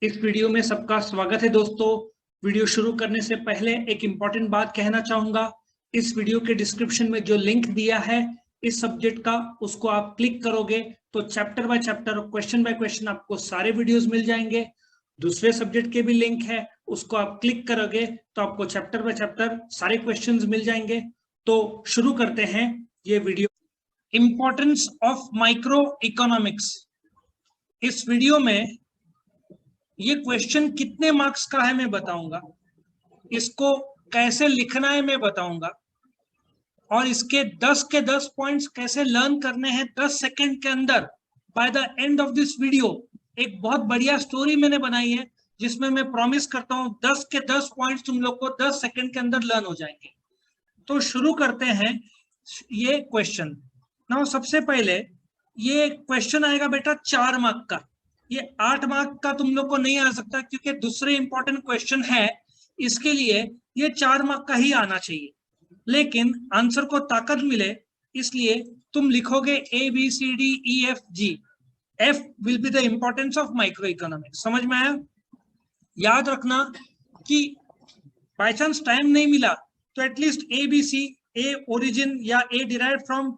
इस वीडियो में सबका स्वागत है दोस्तों। वीडियो शुरू करने से पहले एक इम्पॉर्टेंट बात कहना चाहूंगा। इस वीडियो के डिस्क्रिप्शन में जो लिंक दिया है इस सब्जेक्ट का, उसको आप क्लिक करोगे तो चैप्टर बाय चैप्टर और क्वेश्चन बाय क्वेश्चन आपको सारे वीडियोस मिल जाएंगे। दूसरे सब्जेक्ट के भी लिंक है, उसको आप क्लिक करोगे तो आपको चैप्टर बाय चैप्टर सारे क्वेश्चंस मिल जाएंगे। तो शुरू करते हैं ये video. Importance of micro economics. इस वीडियो में ये क्वेश्चन कितने मार्क्स का है मैं बताऊंगा, इसको कैसे लिखना है मैं बताऊंगा, और इसके 10 के 10 पॉइंट्स कैसे लर्न करने हैं 10 सेकंड के अंदर। By the end of this video एक बहुत बढ़िया स्टोरी मैंने बनाई है जिसमें मैं प्रॉमिस करता हूं 10 के 10 पॉइंट्स तुम लोग को 10 सेकंड के अंदर लर्न हो जाएंगे। तो शुरू करते हैं ये क्वेश्चन। नाउ सबसे पहले ये क्वेश्चन आएगा बेटा 4 मार्क का। ये 8 मार्क का तुम लोग को नहीं आ सकता क्योंकि दूसरे इंपॉर्टेंट क्वेश्चन है, इसके लिए ये 4 मार्क का ही आना चाहिए। लेकिन आंसर को ताकत मिले इसलिए तुम लिखोगे A B C D E F G. F will be the importance of micro economics. समझ में आया? याद रखना कि बाय चांस टाइम नहीं मिला तो at least A B C, A origin या A derive from,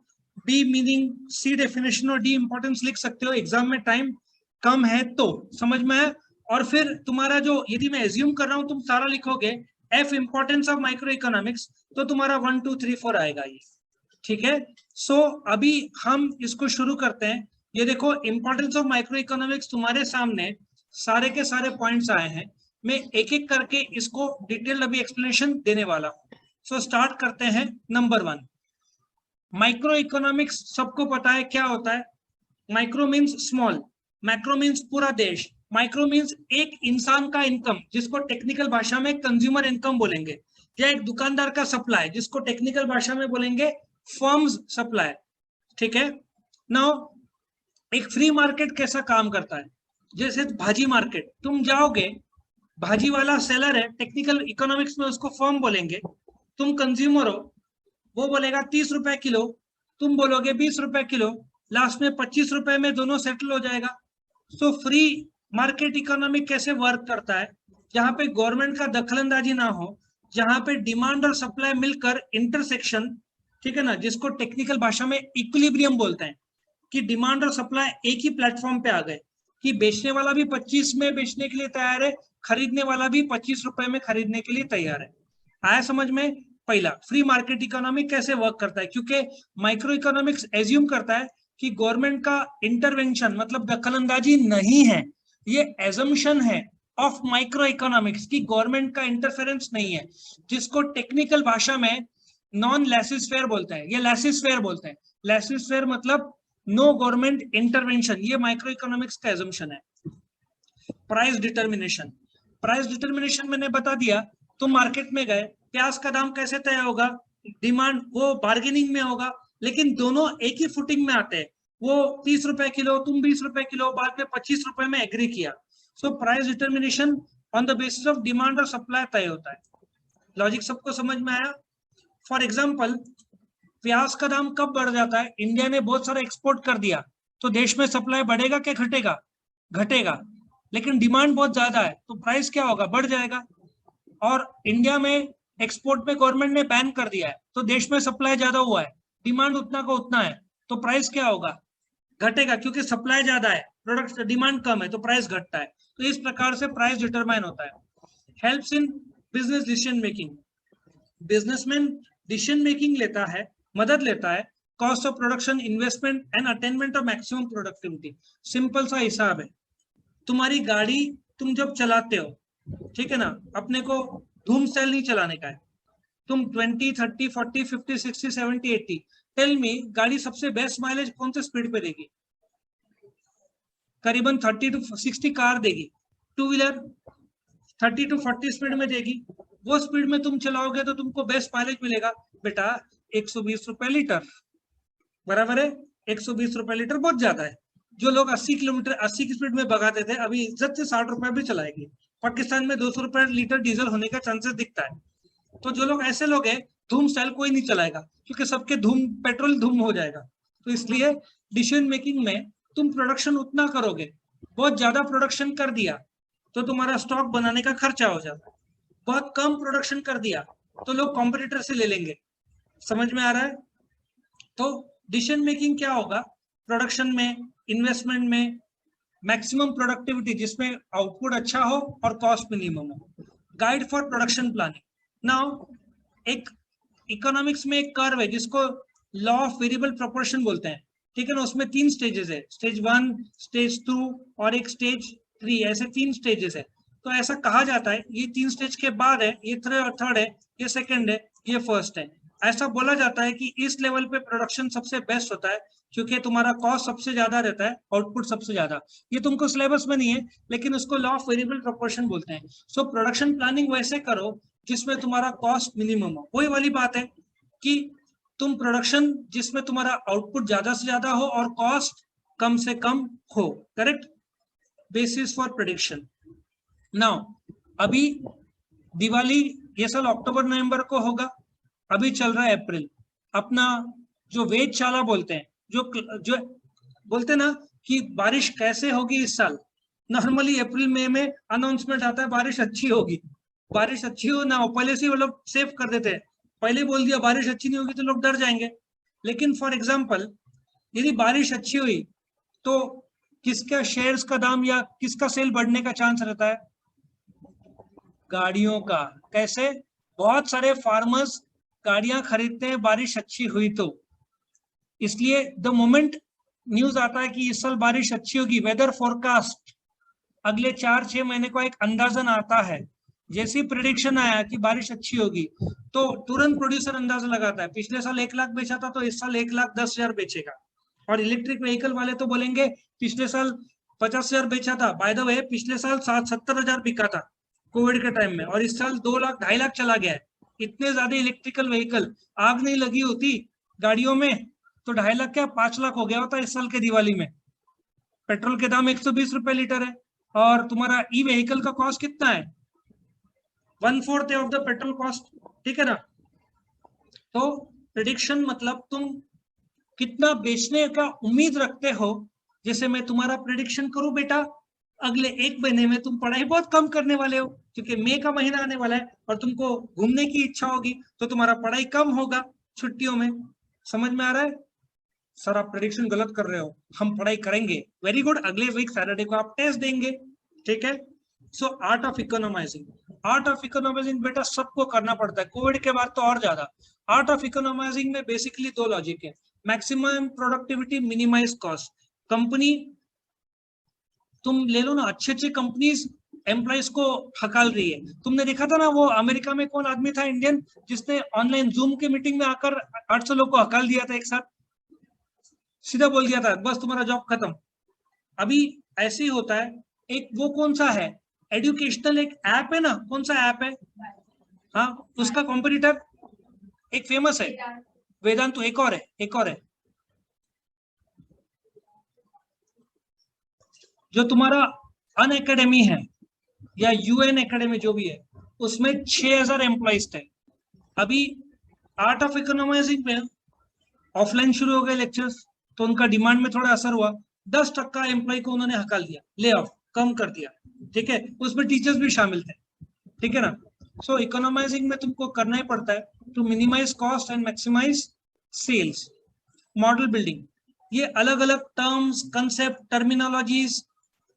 B meaning, C definition और डी इंपॉर्टेंस लिख सकते हो। एग्जाम में टाइम कम है तो समझ में आया। और फिर तुम्हारा जो, यदि मैं एज्यूम कर रहा हूं तुम सारा लिखोगे F importance of micro economics, तो तुम्हारा 1 2 3 4 आएगा ये। ठीक है, सो अभी हम इसको शुरू करते हैं। ये देखो इंपॉर्टेंस ऑफ माइक्रो इकोनॉमिक्स तुम्हारे सामने सारे के सारे पॉइंट्स आए हैं। मैं एक एक करके इसको डिटेल अभी एक्सप्लेनेशन देने वाला हूं। सो स्टार्ट करते हैं। नंबर 1, माइक्रो इकोनॉमिक्स सबको पता है क्या होता है। Micro means small, macro means पूरा देश, माइक्रो मीन्स एक इंसान का इनकम जिसको टेक्निकल भाषा में कंज्यूमर इनकम बोलेंगे, या एक दुकानदार का सप्लाई जिसको टेक्निकल भाषा में बोलेंगे फर्म्स सप्लाई। ठीक है, नाउ एक फ्री मार्केट कैसा काम करता है? जैसे भाजी मार्केट, तुम जाओगे, भाजी वाला सेलर है, टेक्निकल इकोनॉमिक्स में उसको फर्म बोलेंगे। तुम कंज्यूमर हो, वो बोलेगा 30 रुपए किलो, तुम बोलोगे 20 रुपए किलो, लास्ट में 25 रुपए में दोनों सेटल हो जाएगा। सो फ्री मार्केट इकोनॉमी कैसे वर्क करता है? जहां पे गवर्नमेंट का दखलंदाजी ना हो, जहां पे डिमांड और सप्लाई मिलकर इंटरसेक्शन, ठीक है ना, जिसको टेक्निकल भाषा में इक्विलिब्रियम बोलते हैं, कि डिमांड और सप्लाई एक ही प्लेटफॉर्म पे आ गए, कि बेचने वाला भी 25 में बेचने के लिए तैयार है, खरीदने वाला भी 25 रुपए में खरीदने के लिए तैयार है। आया समझ में? पहला, फ्री मार्केट इकोनॉमी कैसे वर्क करता है, क्योंकि माइक्रो इकोनॉमिक्स एज्यूम करता है कि गवर्नमेंट का इंटरवेंशन मतलब दखलंदाजी नहीं है। ये एजम्पशन है ऑफ माइक्रो इकोनॉमिक्स की गवर्नमेंट का इंटरफेरेंस नहीं है, जिसको टेक्निकल भाषा में नॉन लैसिसफेयर बोलते हैं, ये लैसिसफेयर बोलते हैं। लैसिसफेयर मतलब नो गवर्नमेंट इंटरवेंशन, ये माइक्रो इकोनॉमिक्स का एजम्पशन है। प्राइस डिटर्मिनेशन, प्राइस डिटर्मिनेशन मैंने बता दिया। तुम मार्केट में गए, प्याज का दाम कैसे तय होगा? डिमांड, वो बार्गेनिंग में होगा, लेकिन दोनों एक ही फुटिंग में आते हैं। वो 30 रुपए किलो, तुम 20 रुपए किलो, बाद में 25 रुपए में एग्री किया। So price determination on the basis of demand और सप्लाई तय होता है। लॉजिक सबको समझ में आया? फॉर एग्जाम्पल, प्याज का दाम कब बढ़ जाता है? इंडिया ने बहुत सारा एक्सपोर्ट कर दिया तो देश में सप्लाई बढ़ेगा क्या घटेगा? घटेगा। लेकिन डिमांड बहुत ज्यादा है तो प्राइस क्या होगा? बढ़ जाएगा। और इंडिया में एक्सपोर्ट में गवर्नमेंट ने बैन कर दिया है तो देश में सप्लाई ज्यादा हुआ है, डिमांड उतना का उतना है, तो प्राइस क्या होगा? घटेगा, क्योंकि सप्लाई ज्यादा है, प्रोडक्ट डिमांड कम है तो प्राइस घटता है। तो इस प्रकार से प्राइस डिटरमाइन होता है। Helps in business decision making, businessman decision making लेता है, मदद लेता है। Cost of production, investment and attainment of maximum productivity. Simple सा हिसाब है, तुम्हारी गाड़ी तुम जब चलाते हो, ठीक है ना, अपने को धूम स्टाइल नहीं चलाने का है। तुम 20 30 40 50 60 70 80, टेल मी गाड़ी सबसे बेस्ट माइलेज कौन से स्पीड पे देगी? करीबन 30 to 60 कार देगी। टू व्हीलर 30 to 40 स्पीड में देगी। वो स्पीड में तुम चलाओगे तो तुमको बेस्ट माइलेज मिलेगा बेटा 120 रुपए लीटर। बराबर है? 120 रुपए लीटर बहुत ज्यादा है। जो लोग 80 किलोमीटर 80 की स्पीड में भगाते थे, अभी इज्जत से 60 रुपए भी चलाएंगे। पाकिस्तान में 200 रुपए लीटर डीजल होने का चांसेस दिखता है। तो जो लोग ऐसे लोग हैं, धूम स्टाइल कोई नहीं चलाएगा क्योंकि सबके धूम, पेट्रोल धूम हो जाएगा। तो इसलिए डिसीजन मेकिंग में तुम प्रोडक्शन उतना करोगे, बहुत ज्यादा प्रोडक्शन कर दिया तो तुम्हारा स्टॉक बनाने का खर्चा हो जाता है। बहुत कम प्रोडक्शन कर दिया तो लोग कॉम्पिटिटर से ले लेंगे। समझ में आ रहा है? तो डिसीजन मेकिंग क्या होगा, प्रोडक्शन में, इन्वेस्टमेंट में, मैक्सिमम प्रोडक्टिविटी जिसमें आउटपुट अच्छा हो और कॉस्ट मिनिमम हो। Guide for production planning. Now एक इकोनॉमिक्स में एक कर्व है जिसको लॉ ऑफ वेरिएबल प्रोपोर्शन बोलते हैं, ठीक है ना। उसमें 3 स्टेजेस है, स्टेज 1, स्टेज 2 और एक स्टेज 3, ऐसे 3 स्टेजेस है। तो ऐसा कहा जाता है ये 3 स्टेज के बाद है, ये थर्ड है, ये सेकंड है, ये फर्स्ट है। ऐसा बोला जाता है कि इस लेवल पे प्रोडक्शन सबसे बेस्ट होता है क्योंकि तुम्हारा कॉस्ट सबसे ज्यादा रहता है, आउटपुट सबसे ज्यादा। ये तुमको सिलेबस में नहीं है लेकिन उसको लॉ ऑफ वेरिएबल प्रोपोर्शन बोलते हैं। सो प्रोडक्शन प्लानिंग वैसे करो जिसमें तुम्हारा कॉस्ट मिनिमम हो। वही वाली बात है कि तुम प्रोडक्शन जिसमें तुम्हारा आउटपुट ज्यादा से ज्यादा हो और कॉस्ट कम से कम हो। Correct? Basis for prediction. Now अभी दिवाली ये साल अक्टूबर नवंबर को होगा, अभी चल रहा है अप्रैल। अपना जो वेधशाला बोलते हैं, जो बोलते हैं ना कि बारिश कैसे होगी इस साल, नॉर्मली अप्रैल मई में अनाउंसमेंट आता है बारिश अच्छी होगी। बारिश अच्छी हो ना हो पहले से वो लोग सेव कर देते हैं, पहले बोल दिया बारिश अच्छी नहीं होगी तो लोग डर जाएंगे। लेकिन फॉर एग्जाम्पल यदि बारिश अच्छी हुई तो किसका शेयर्स का दाम या किसका सेल बढ़ने का चांस रहता है? गाड़ियों का। कैसे? बहुत सारे फार्मर्स गाड़ियां खरीदते हैं बारिश अच्छी हुई तो। इसलिए द मोमेंट न्यूज आता है कि इस साल बारिश अच्छी होगी, वेदर फोरकास्ट अगले 4-6 महीने को एक अंदाजन आता है। जैसी प्रिडिक्शन आया कि बारिश अच्छी होगी तो तुरंत प्रोड्यूसर अंदाजा लगाता है, पिछले साल 1 लाख बेचा था तो इस साल 1,10,000 बेचेगा। और इलेक्ट्रिक व्हीकल वाले तो बोलेंगे पिछले साल 50,000 बेचा था, बाय द वे पिछले साल 70,000 बिका था कोविड के टाइम में, और इस साल 2 लाख 2.5 लाख चला गया है। इतने ज्यादा इलेक्ट्रिकल व्हीकल, आग नहीं लगी होती गाड़ियों में तो 2.5 लाख क्या 5 लाख हो गया होता इस साल के दिवाली में। पेट्रोल के दाम 120 रुपए लीटर है और तुम्हारा ई व्हीकल का कॉस्ट कितना है? 1/4 ऑफ द पेट्रोल कॉस्ट, ठीक है ना। तो प्रिडिक्शन मतलब तुम कितना बेचने का उम्मीद रखते हो। जैसे मैं तुम्हारा प्रिडिक्शन करूं बेटा, अगले 1 महीने में तुम पढ़ाई बहुत कम करने वाले हो क्योंकि मई का महीना आने वाला है और तुमको घूमने की इच्छा होगी तो तुम्हारा पढ़ाई कम होगा छुट्टियों में। समझ में आ रहा है? सर आप प्रेडिक्शन गलत कर रहे हो, हम पढ़ाई करेंगे। वेरी गुड, अगले वीक सैटरडे को आप टेस्ट देंगे, ठीक है। So art of economising, art of economising बेटा सबको करना पड़ता है, कोविड के बाद तो और ज्यादा। आर्ट ऑफ इकोनॉमाइजिंग में बेसिकली 2 लॉजिक है, maximum productivity, minimise cost. Company तुम ले लो ना, अच्छे अच्छे कंपनीज एम्प्लॉइज को हकाल रही है। तुमने देखा था ना वो अमेरिका में कौन आदमी था इंडियन जिसने ऑनलाइन जूम के मीटिंग में आकर 800 लोग को हकाल दिया था एक साथ, सीधा बोल दिया था बस तुम्हारा जॉब खत्म। अभी ऐसे ही होता है। एक वो कौन सा है एजुकेशनल एक ऐप है ना, कौन सा ऐप है? हाँ, उसका कॉम्पिटिटर एक फेमस है वेदांतु, एक और है, एक और है जो तुम्हारा अन एकेडमी है या यूएन एकेडमी जो भी है, उसमें 6,000 एम्प्लॉइज थे। अभी आर्ट ऑफ इकोनॉमाइजिंग में ऑफलाइन शुरू हो गए लेक्चर्स तो उनका डिमांड में थोड़ा असर हुआ, 10% एम्प्लॉय को उन्होंने हकाल दिया, ले ऑफ, कम कर दिया, ठीक है। उसमें टीचर्स भी शामिल थे, ठीक है ना। सो इकोनॉमाइजिंग में तुमको करना ही पड़ता है to minimise cost and maximise sales. Model building, ये अलग अलग terms, concept, terminologies,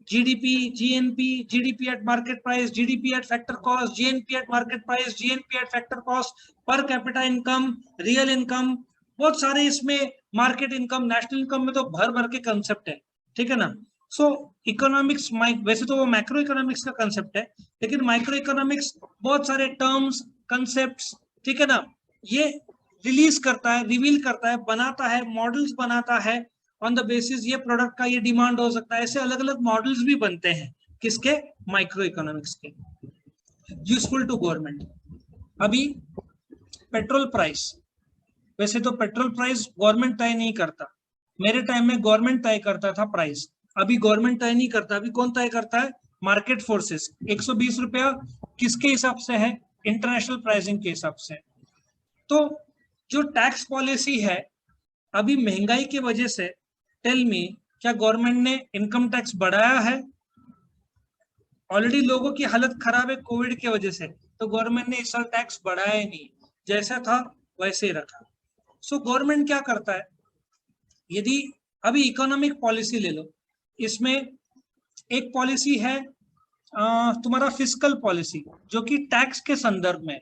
GDP, GNP, GDP at market price, GDP at factor cost, GNP at market price, GNP at factor cost, per capita income, real income, बहुत सारे इसमें, market income, national income में तो भर भर के कंसेप्ट है, ठीक है ना। सो इकोनॉमिक्स, वैसे तो वो मैक्रो इकोनॉमिक्स का कंसेप्ट है लेकिन माइक्रो इकोनॉमिक्स बहुत सारे टर्म्स, कंसेप्ट्स, ठीक है ना, ये रिलीज करता है, रिवील करता है, बनाता है, मॉडल्स बनाता है। ऑन द बेसिस ये प्रोडक्ट का ये डिमांड हो सकता है, ऐसे अलग अलग मॉडल्स भी बनते हैं किसके? माइक्रो इकोनॉमिक्स के। Useful to government. अभी पेट्रोल प्राइस, वैसे तो पेट्रोल प्राइस गवर्नमेंट तय नहीं करता, मेरे टाइम में गवर्नमेंट तय करता था प्राइस, अभी गवर्नमेंट तय नहीं करता। अभी कौन तय करता है? Market forces. 120 रुपया किसके हिसाब से है? इंटरनेशनल प्राइसिंग के हिसाब से। तो जो टैक्स पॉलिसी है अभी महंगाई की वजह से, टेल मी क्या गवर्नमेंट ने इनकम टैक्स बढ़ाया है? ऑलरेडी लोगों की हालत खराब है कोविड की वजह से, तो गवर्नमेंट ने इस साल टैक्स बढ़ाया ही नहीं, जैसा था वैसे ही रखा। सो गवर्नमेंट क्या करता है, यदि अभी इकोनॉमिक पॉलिसी ले लो, इसमें एक पॉलिसी है तुम्हारा फिस्कल पॉलिसी, जो कि टैक्स के संदर्भ में।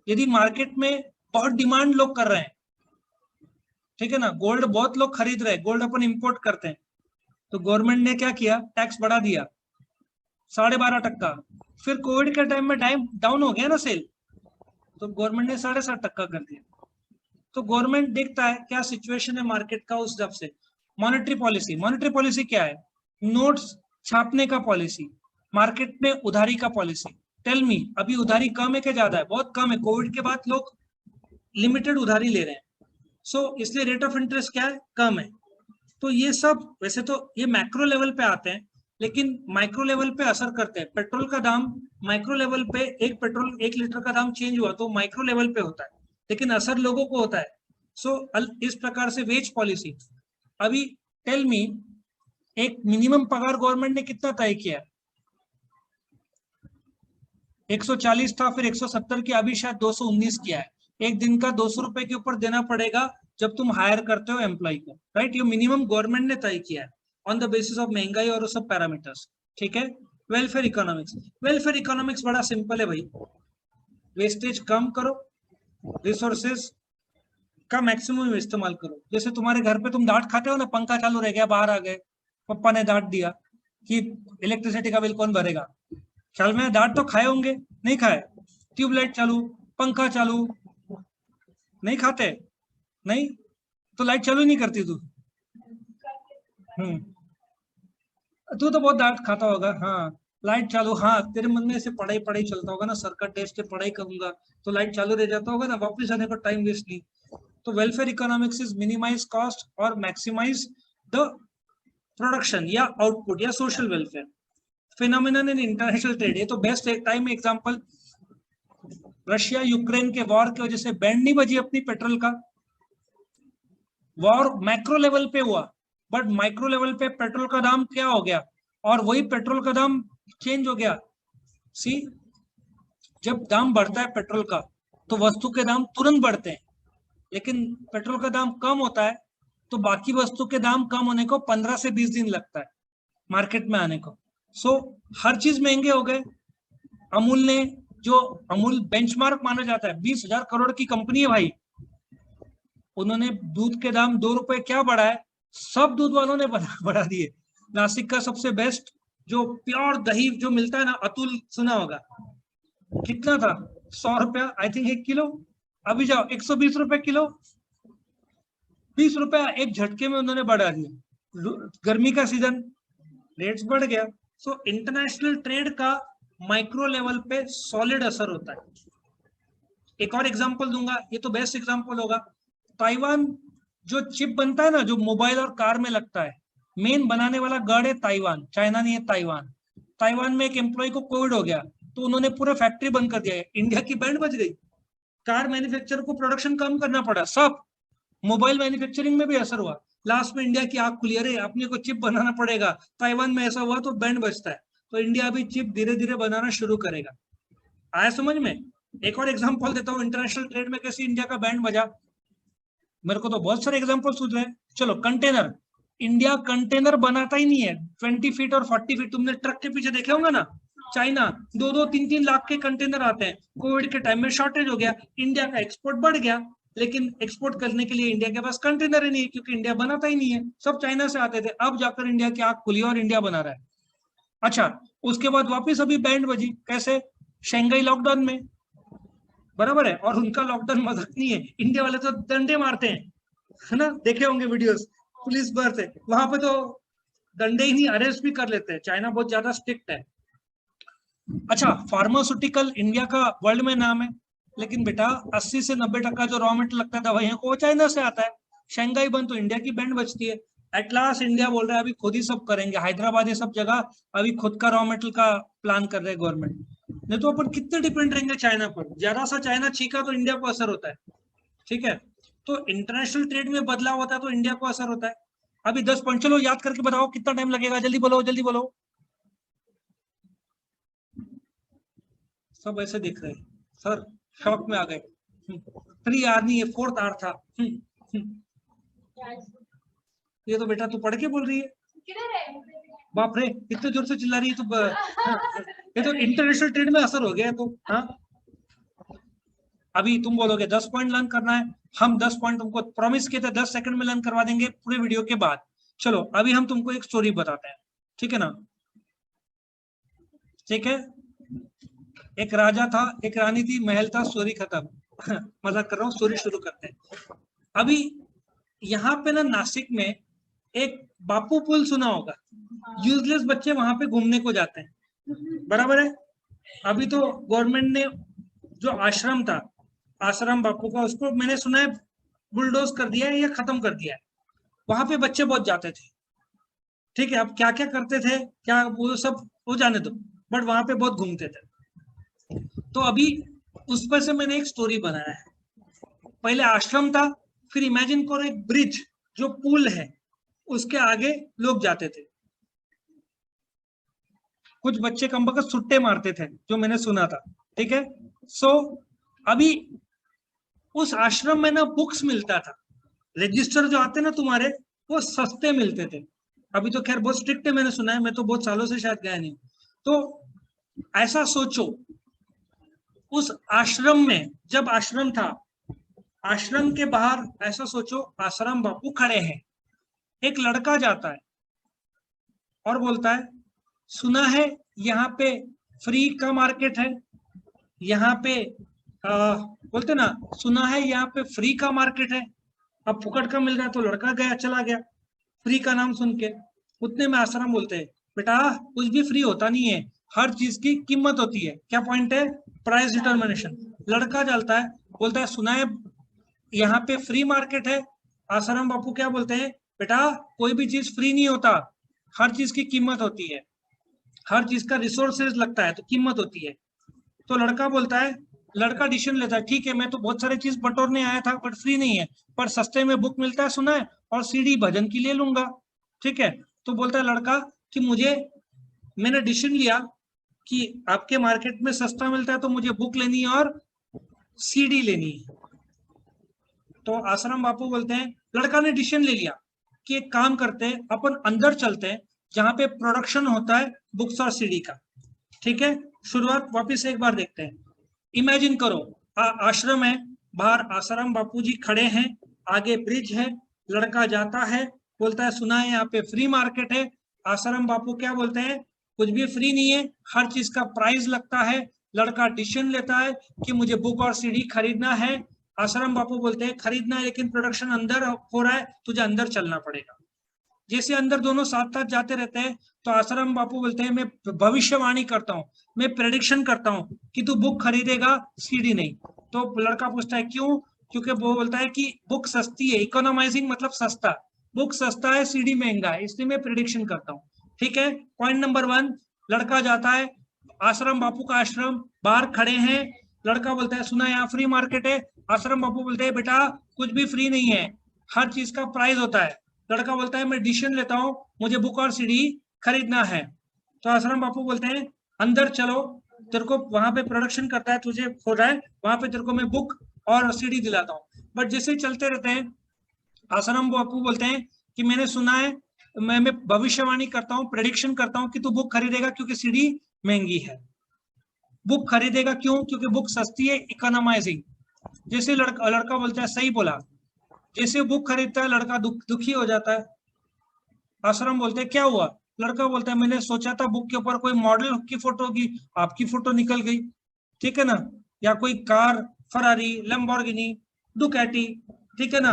यदि मार्केट में बहुत डिमांड लोग कर रहे हैं, ठीक है ना, गोल्ड बहुत लोग खरीद रहे हैं, गोल्ड अपन इंपोर्ट करते हैं, तो गवर्नमेंट ने क्या किया, टैक्स बढ़ा दिया 12.5%। फिर कोविड के टाइम में डाउन हो गया ना सेल, तो गवर्नमेंट ने 7.5% कर दिया। तो गवर्नमेंट देखता है क्या सिचुएशन है मार्केट का, उस हिसाब से। मॉनेटरी पॉलिसी क्या है, नोट्स छापने का पॉलिसी, मार्केट में उधारी का पॉलिसी। टेल मी, अभी उधारी कम है क्या ज्यादा है? बहुत कम है, कोविड के बाद लोग लिमिटेड उधारी ले रहे हैं, सो इसलिए रेट ऑफ इंटरेस्ट क्या है, कम है। तो ये सब वैसे तो ये मैक्रो लेवल पे आते हैं, लेकिन माइक्रो लेवल पे असर करते हैं। पेट्रोल का दाम माइक्रो लेवल पे, एक लीटर का दाम चेंज हुआ तो माइक्रो लेवल पे होता है, लेकिन असर लोगों को होता है। सो इस प्रकार से वेज पॉलिसी, अभी टेल मी, एक मिनिमम पगार गवर्नमेंट ने कितना तय किया? 140 था, फिर 170 किया, अभी शायद 219 किया है। एक दिन का 200 रुपए के ऊपर देना पड़ेगा जब तुम हायर करते हो एम्प्लॉय को, राइट? ये मिनिमम गवर्नमेंट ने तय किया है ऑन द बेसिस ऑफ महंगाई और सब पैरामीटर्स, ठीक है। वेलफेयर इकोनॉमिक्स बड़ा सिंपल है भाई, वेस्टेज कम करो, रिसोर्सेज का मैक्सिमम इस्तेमाल करो। जैसे तुम्हारे घर पे तुम डांट खाते हो ना, पंखा चालू रह गया, बाहर आ गए, पापा ने डांट दिया कि इलेक्ट्रिसिटी का बिल कौन भरेगा, ख्याल में डांट तो खाए होंगे, नहीं खाए? ट्यूबलाइट चालू, पंखा चालू, नहीं खाते? नहीं तो लाइट चालू नहीं करती तू? तू तो बहुत डांट खाता होगा। हाँ, लाइट चालू, हाँ तेरे मन में ऐसे पढ़ाई पढ़ाई चलता होगा ना, सर का टेस्ट है पढ़ाई करूंगा, तो लाइट चालू रह जाता होगा ना, वापस आने का टाइम वेस्ट नहीं। तो welfare economics is minimise cost और मैक्सिमाइज द प्रोडक्शन या आउटपुट या social welfare. Phenomenon in international trade, ये तो best time example, Russia Ukraine के वॉर की वजह से बैंड नहीं बजी अपनी पेट्रोल का। वॉर मैक्रो लेवल पे हुआ, बट माइक्रो लेवल पे पेट्रोल का दाम क्या हो गया, और वही पेट्रोल का दाम चेंज हो गया। सी, जब दाम बढ़ता है पेट्रोल का तो वस्तु के दाम तुरंत बढ़ते हैं, लेकिन पेट्रोल का दाम कम होता है तो बाकी वस्तु के दाम कम होने को 15 से 20 दिन लगता है मार्केट में आने को। सो हर चीज महंगे हो गए। अमूल ने, जो अमूल बेंचमार्क माना जाता है, 20,000 करोड़ की कंपनी है भाई, उन्होंने दूध के दाम 2 रुपए क्या बढ़ाए, सब दूध वालों ने बढ़ा दिए। नासिक का सबसे बेस्ट जो प्योर दही जो मिलता है ना, अतुल, सुना होगा, कितना था? 100 रुपया आई थिंक 1 किलो, अभी जाओ 120 रुपए किलो, 20 रुपया एक झटके में उन्होंने बढ़ा दिया। गर्मी का सीजन, रेट्स बढ़ गया। सो इंटरनेशनल ट्रेड का माइक्रो लेवल पे सॉलिड असर होता है। एक और एग्जांपल दूंगा, ये तो बेस्ट एग्जांपल होगा। ताइवान, जो चिप बनता है ना, जो मोबाइल और कार में लगता है, मेन बनाने वाला गढ़ है ताइवान, चाइना नहीं है ताइवान। ताइवान में एक एम्प्लॉय को कोविड हो गया तो उन्होंने पूरा फैक्ट्री बंद कर दिया है, इंडिया की बैंड बज गई। कार मैन्युफैक्चर को प्रोडक्शन कम करना पड़ा, सब। मोबाइल मैन्युफैक्चरिंग में भी असर हुआ, लास्ट में इंडिया की आंख खुली, अरे अपने को चिप बनाना पड़ेगा। ताइवान में ऐसा हुआ तो बैंड बजता है, तो इंडिया भी चिप धीरे धीरे बनाना शुरू करेगा। आया समझ में? एक और एग्जांपल देता हूँ इंटरनेशनल ट्रेड में कैसे इंडिया का बैंड बजा। मेरे को तो बहुत सारे एग्जांपल सूझ रहे हैं। चलो, कंटेनर, इंडिया कंटेनर बनाता ही नहीं है। 20 फीट और 40 फीट तुमने ट्रक के पीछे देखे होंगे ना, चाइना 2-2, 3-3 लाख के कंटेनर आते हैं। कोविड के टाइम में शॉर्टेज हो गया, इंडिया का एक्सपोर्ट बढ़ गया, लेकिन एक्सपोर्ट करने के लिए इंडिया के पास कंटेनर ही नहीं है, क्योंकि इंडिया बनाता ही नहीं है, सब चाइना से आते थे। अब जाकर इंडिया की आंख खुली और इंडिया बना रहा है। अच्छा, उसके बाद वापस अभी बैंड बजी, कैसे? शंघाई लॉकडाउन में, बराबर है। और उनका लॉकडाउन मजाक नहीं है, इंडिया वाले तो डंडे मारते हैं, है ना, देखे होंगे वीडियोस, पुलिस बर्थ है वहां पे, तो डंडे ही नहीं, अरेस्ट भी कर लेते हैं। चाइना बहुत ज्यादा स्ट्रिक्ट है। अच्छा, फार्मास्यूटिकल इंडिया का वर्ल्ड में नाम है, लेकिन बेटा 80 से 90% जो रॉ मेटेरियल लगता है दवाइयों को, वो चाइना से आता है। शंघाई बंद तो इंडिया की बैंड बचती है। एट लास्ट इंडिया बोल रहा है अभी खुद ही सब करेंगे, हैदराबाद ये सब जगह अभी खुद का रॉ मेटेरियल का प्लान कर रहे हैं गवर्नमेंट। नहीं तो अपन कितने डिपेंड रहेंगे चाइना पर, जरा सा चाइना चीखा तो इंडिया को असर होता है, ठीक है। तो इंटरनेशनल ट्रेड में बदलाव होता है तो इंडिया को असर होता है। अभी 10 पॉइंट, चलो याद करके बताओ, कितना टाइम लगेगा, जल्दी बोलो जल्दी बोलो। सब ऐसे देख रहे हैं, सर शॉक में आ गए। 3 आर नहीं है, 4th आर था। ये तो बेटा तू पढ़ के बोल रही है, बाप रे इतने जोर से चिल्ला रही है तो ये तो इंटरनेशनल ट्रेड में असर हो गया है तो। हाँ अभी तुम बोलोगे 10 पॉइंट लर्न करना है, हम 10 पॉइंट तुमको प्रॉमिस किए थे 10 सेकंड में लर्न करवा देंगे पूरे वीडियो के बाद। चलो अभी हम तुमको एक स्टोरी बताते हैं, ठीक है ना। ठीक है, एक राजा था, एक रानी थी, महल था, स्टोरी खत्म। मजाक कर रहा हूँ, स्टोरी शुरू करते हैं। अभी यहाँ पे ना नासिक में एक बापू पुल सुना होगा, यूजलेस बच्चे वहां पे घूमने को जाते हैं, बराबर है। अभी तो गवर्नमेंट ने जो आश्रम था, आश्रम बापू का, उसको मैंने सुना है बुलडोज कर दिया है या खत्म कर दिया है। वहां पे बच्चे बहुत जाते थे, ठीक है। अब क्या क्या करते थे, क्या वो सब वो जाने दो, बट वहां पे बहुत घूमते थे। तो अभी उस पर से मैंने एक स्टोरी बनाया है। पहले आश्रम था, फिर इमेजिन करो एक ब्रिज जो पुल है, उसके आगे लोग जाते थे। कुछ बच्चे कमबख्त सुट्टे मारते थे, जो मैंने सुना था, ठीक है। सो अभी उस आश्रम में ना बुक्स मिलता था, रजिस्टर जो आते ना तुम्हारे, वो सस्ते मिलते थे। अभी तो खैर बहुत स्ट्रिक्ट है, मैंने सुना है, मैं तो बहुत सालों से शायद गया नहीं। तो ऐसा सोचो, उस आश्रम में, जब आश्रम था, आश्रम के बाहर ऐसा सोचो आश्रम बापू खड़े हैं, एक लड़का जाता है और बोलता है, सुना है यहाँ पे फ्री का मार्केट है, यहाँ पे बोलते ना, सुना है यहाँ पे फ्री का मार्केट है। अब फुकट का मिल रहा है तो लड़का गया, चला गया फ्री का नाम सुन के। उतने में आश्रम बोलते हैं, बेटा कुछ भी फ्री होता नहीं है, हर चीज की कीमत होती है। क्या पॉइंट है? Price determination. लड़का चलता है, बोलता है, सुना है यहाँ पे फ्री मार्केट है। आसाराम बापू क्या बोलते हैं, बेटा कोई भी चीज फ्री नहीं होता, हर चीज की कीमत होती है, हर चीज का रिसोर्सेज लगता है तो कीमत होती है। तो लड़का बोलता है, लड़का डिसीजन लेता है, ठीक है मैं तो बहुत सारी चीज बटोरने आया था बट फ्री नहीं है, पर सस्ते में बुक मिलता है सुना है, और सीडी भजन की ले लूंगा, ठीक है। तो बोलता है लड़का कि मैंने डिसीजन लिया कि आपके मार्केट में सस्ता मिलता है तो मुझे बुक लेनी है और सीडी लेनी है। तो आसाराम बापू बोलते हैं, लड़का ने डिसीजन ले लिया कि एक काम करते हैं, अपन अंदर चलते हैं जहां पे प्रोडक्शन होता है बुक्स और सीडी का, ठीक है। शुरुआत वापिस से एक बार देखते हैं। इमेजिन करो आश्रम है, बाहर आसाराम बापू जी खड़े हैं, आगे ब्रिज है, लड़का जाता है, बोलता है सुना है यहाँ पे फ्री मार्केट है। आसाराम बापू क्या बोलते हैं, कुछ भी फ्री नहीं है, हर चीज का प्राइस लगता है। लड़का डिसीजन लेता है कि मुझे बुक और सीडी खरीदना है। आसाराम बापू बोलते हैं खरीदना है लेकिन प्रोडक्शन अंदर हो रहा है, तुझे अंदर चलना पड़ेगा। जैसे अंदर दोनों साथ साथ जाते रहते हैं, तो आसाराम बापू बोलते हैं, मैं भविष्यवाणी करता हूँ, मैं प्रेडिक्शन करता हूँ कि तू बुक खरीदेगा सीडी नहीं। तो लड़का पूछता है क्यों? क्योंकि वो बोलता है कि बुक सस्ती है, इकोनोमाइजिंग मतलब सस्ता, बुक सस्ता है सीडी महंगा है, इसलिए मैं प्रेडिक्शन करता हूँ, ठीक है। पॉइंट नंबर 1, लड़का जाता है, आसाराम बापू का आश्रम, बाहर खड़े हैं, लड़का बोलता है सुना यहाँ फ्री मार्केट है। आसाराम बापू बोलते हैं बेटा कुछ भी फ्री नहीं है, हर चीज का प्राइस होता है। लड़का बोलता है मैं डिसीजन लेता हूँ, मुझे बुक और सीडी खरीदना है। तो आसाराम बापू बोलते हैं अंदर चलो, तेरे को वहां पे प्रोडक्शन करता है, तुझे हो रहा है वहां पे, तेरे को मैं बुक और सीडी दिलाता हूँ। बट जैसे ही चलते रहते हैं, आसाराम बापू बोलते हैं कि मैंने सुना है, मैं भविष्यवाणी करता हूँ, प्रेडिक्शन करता हूँ कि तू बुक खरीदेगा क्योंकि सीडी महंगी है। बुक खरीदेगा क्यों? क्योंकि बुक सस्ती है, इकोनोमाइजिंग। जैसे लड़का बोलता है सही बोला, जैसे बुक खरीदता है लड़का दुखी हो जाता है। आसाराम बोलते हैं क्या हुआ? लड़का बोलता है मैंने सोचा था बुक के ऊपर कोई मॉडल की फोटो होगी, आपकी फोटो निकल गई, ठीक है ना, या कोई कार, फरारी, लैम्बोर्गिनी, डुकाटी, ठीक है ना,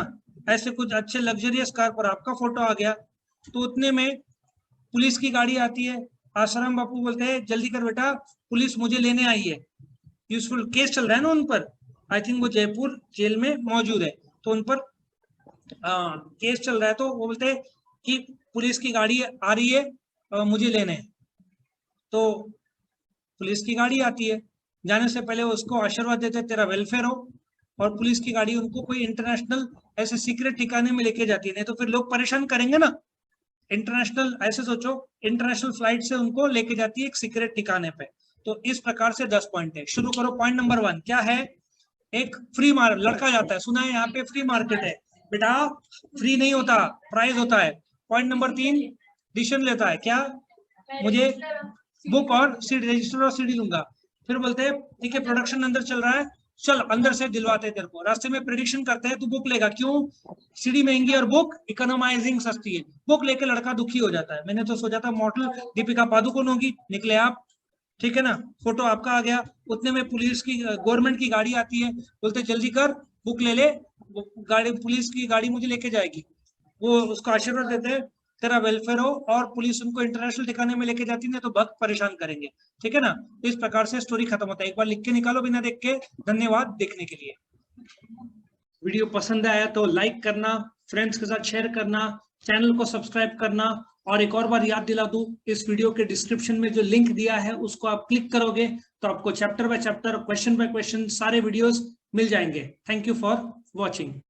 ऐसे कुछ अच्छे लग्जरियस कार पर आपका फोटो आ गया। तो उतने में पुलिस की गाड़ी आती है। आसाराम बापू बोलते हैं जल्दी कर बेटा, पुलिस मुझे लेने आई है, यूजफुल केस चल रहा है ना उन पर, आई थिंक वो जयपुर जेल में मौजूद है, तो उन पर केस चल रहा है। तो वो बोलते हैं कि पुलिस की गाड़ी आ रही है, मुझे लेने है। तो पुलिस की गाड़ी आती है, जाने से पहले उसको आशीर्वाद देते तेरा वेलफेयर हो, और पुलिस की गाड़ी उनको कोई इंटरनेशनल ऐसे सीक्रेट ठिकाने में लेके जाती है, नहीं तो फिर लोग परेशान करेंगे ना। इंटरनेशनल, ऐसे सोचो, इंटरनेशनल फ्लाइट से उनको लेके जाती है एक सीक्रेट ठिकाने पे। तो इस प्रकार से 10 पॉइंट है। शुरू करो। पॉइंट नंबर 1 क्या है? एक फ्री मार्केट, लड़का जाता है, सुना है यहाँ पे फ्री मार्केट है बेटा, फ्री नहीं होता, प्राइस होता है। पॉइंट नंबर 3 डिसीजन लेता है, क्या? मुझे बुक और सीडी, रजिस्टर और सीडी लूंगा। फिर बोलते हैं ठीक है प्रोडक्शन अंदर चल रहा है, चल अंदर से दिलवाते हैं तेरे को। रास्ते में प्रेडिक्शन करते हैं तू बुक लेगा, क्यों? सीडी महंगी और बुक इकोनोमाइजिंग सस्ती है। बुक लेके लड़का दुखी हो जाता है, मैंने तो सोचा था मॉडल दीपिका पादुकोण होगी, निकले आप, ठीक है ना। फोटो आपका आ गया, उतने में पुलिस की, गवर्नमेंट की गाड़ी आती है, बोलते जल्दी कर बुक ले ले, गाड़ी, पुलिस की गाड़ी मुझे लेके जाएगी। वो उसको आशीर्वाद देते हैं तेरा वेलफेयर हो, और पुलिस उनको इंटरनेशनल दिखाने में लेके जाती है, तो भक्त परेशान करेंगे, ठीक है ना। इस प्रकार से स्टोरी खत्म होता है। एक बार लिख के निकालो बिना देख के। धन्यवाद देखने के लिए। वीडियो पसंद आया तो लाइक करना, फ्रेंड्स के साथ शेयर करना, चैनल को सब्सक्राइब करना। और एक और बार याद दिला दूं, इस वीडियो के डिस्क्रिप्शन में जो लिंक दिया है उसको आप क्लिक करोगे तो आपको chapter by chapter, question by question सारे वीडियोस मिल जाएंगे। Thank you for watching.